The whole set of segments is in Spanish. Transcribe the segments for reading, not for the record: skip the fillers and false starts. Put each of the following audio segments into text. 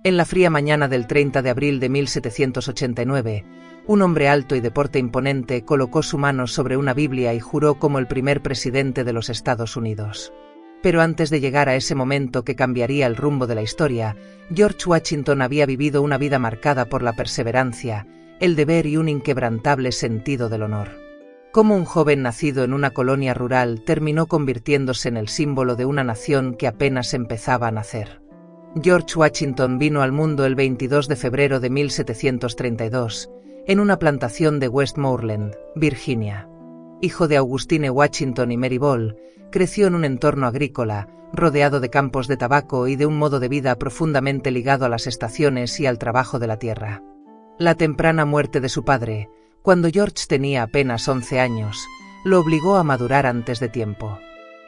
En la fría mañana del 30 de abril de 1789, un hombre alto y de porte imponente colocó su mano sobre una Biblia y juró como el primer presidente de los Estados Unidos. Pero antes de llegar a ese momento que cambiaría el rumbo de la historia, George Washington había vivido una vida marcada por la perseverancia, el deber y un inquebrantable sentido del honor. Como un joven nacido en una colonia rural terminó convirtiéndose en el símbolo de una nación que apenas empezaba a nacer. George Washington vino al mundo el 22 de febrero de 1732, en una plantación de Westmoreland, Virginia. Hijo de Augustine Washington y Mary Ball, creció en un entorno agrícola, rodeado de campos de tabaco y de un modo de vida profundamente ligado a las estaciones y al trabajo de la tierra. La temprana muerte de su padre, cuando George tenía apenas 11 años, lo obligó a madurar antes de tiempo.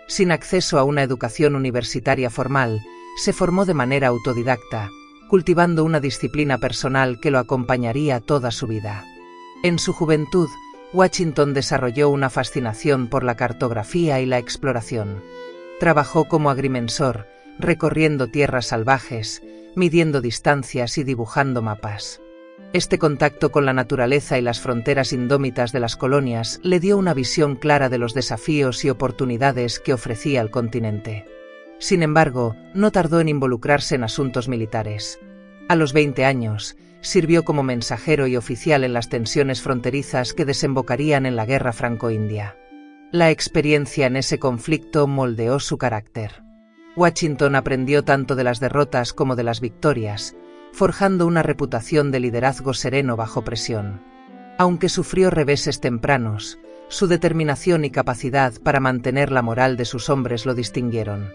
Sin acceso a una educación universitaria formal, se formó de manera autodidacta, cultivando una disciplina personal que lo acompañaría toda su vida. En su juventud, Washington desarrolló una fascinación por la cartografía y la exploración. Trabajó como agrimensor, recorriendo tierras salvajes, midiendo distancias y dibujando mapas. Este contacto con la naturaleza y las fronteras indómitas de las colonias le dio una visión clara de los desafíos y oportunidades que ofrecía el continente. Sin embargo, no tardó en involucrarse en asuntos militares. A los 20 años, sirvió como mensajero y oficial en las tensiones fronterizas que desembocarían en la Guerra Franco-India. La experiencia en ese conflicto moldeó su carácter. Washington aprendió tanto de las derrotas como de las victorias, forjando una reputación de liderazgo sereno bajo presión. Aunque sufrió reveses tempranos, su determinación y capacidad para mantener la moral de sus hombres lo distinguieron.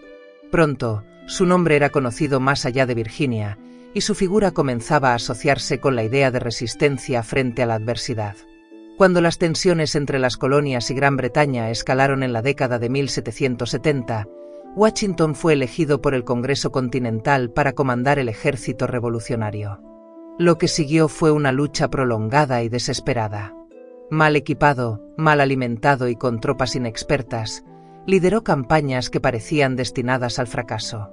Pronto, su nombre era conocido más allá de Virginia, y su figura comenzaba a asociarse con la idea de resistencia frente a la adversidad. Cuando las tensiones entre las colonias y Gran Bretaña escalaron en la década de 1770, Washington fue elegido por el Congreso Continental para comandar el ejército revolucionario. Lo que siguió fue una lucha prolongada y desesperada. Mal equipado, mal alimentado y con tropas inexpertas, lideró campañas que parecían destinadas al fracaso.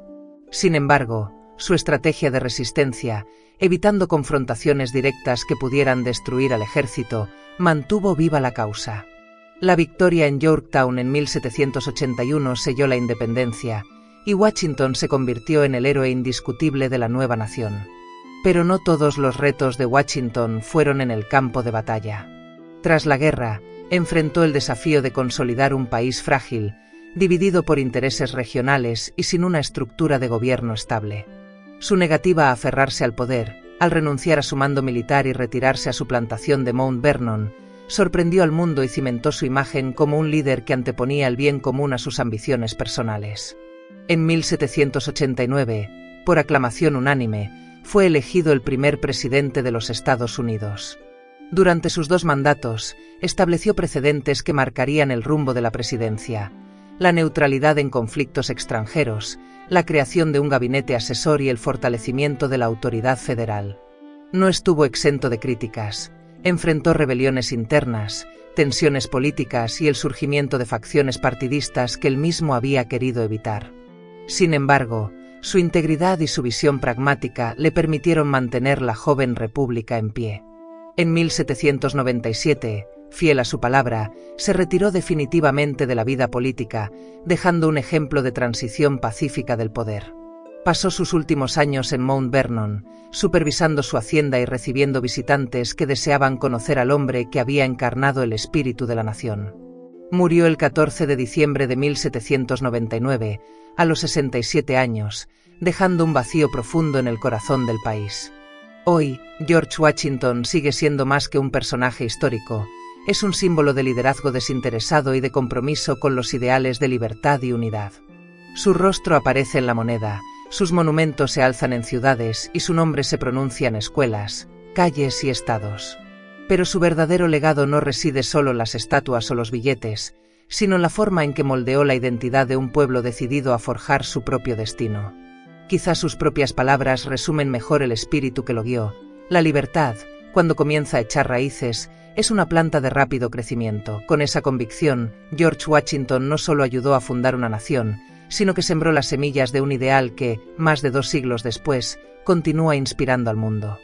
Sin embargo, su estrategia de resistencia, evitando confrontaciones directas que pudieran destruir al ejército, mantuvo viva la causa. La victoria en Yorktown en 1781 selló la independencia, y Washington se convirtió en el héroe indiscutible de la nueva nación. Pero no todos los retos de Washington fueron en el campo de batalla. Tras la guerra, enfrentó el desafío de consolidar un país frágil, dividido por intereses regionales y sin una estructura de gobierno estable. Su negativa a aferrarse al poder, al renunciar a su mando militar y retirarse a su plantación de Mount Vernon, sorprendió al mundo y cimentó su imagen como un líder que anteponía el bien común a sus ambiciones personales. En 1789, por aclamación unánime, fue elegido el primer presidente de los Estados Unidos. Durante sus 2 mandatos, estableció precedentes que marcarían el rumbo de la presidencia: la neutralidad en conflictos extranjeros, la creación de un gabinete asesor y el fortalecimiento de la autoridad federal. No estuvo exento de críticas. Enfrentó rebeliones internas, tensiones políticas y el surgimiento de facciones partidistas que él mismo había querido evitar. Sin embargo, su integridad y su visión pragmática le permitieron mantener la joven república en pie. En 1797, fiel a su palabra, se retiró definitivamente de la vida política, dejando un ejemplo de transición pacífica del poder. Pasó sus últimos años en Mount Vernon, supervisando su hacienda y recibiendo visitantes que deseaban conocer al hombre que había encarnado el espíritu de la nación. Murió el 14 de diciembre de 1799, a los 67 años, dejando un vacío profundo en el corazón del país. Hoy, George Washington sigue siendo más que un personaje histórico, es un símbolo de liderazgo desinteresado y de compromiso con los ideales de libertad y unidad. Su rostro aparece en la moneda, sus monumentos se alzan en ciudades y su nombre se pronuncia en escuelas, calles y estados. Pero su verdadero legado no reside solo en las estatuas o los billetes, sino en la forma en que moldeó la identidad de un pueblo decidido a forjar su propio destino. Quizás sus propias palabras resumen mejor el espíritu que lo guió: la libertad, cuando comienza a echar raíces, es una planta de rápido crecimiento. Con esa convicción, George Washington no solo ayudó a fundar una nación, sino que sembró las semillas de un ideal que, más de 2 siglos después, continúa inspirando al mundo.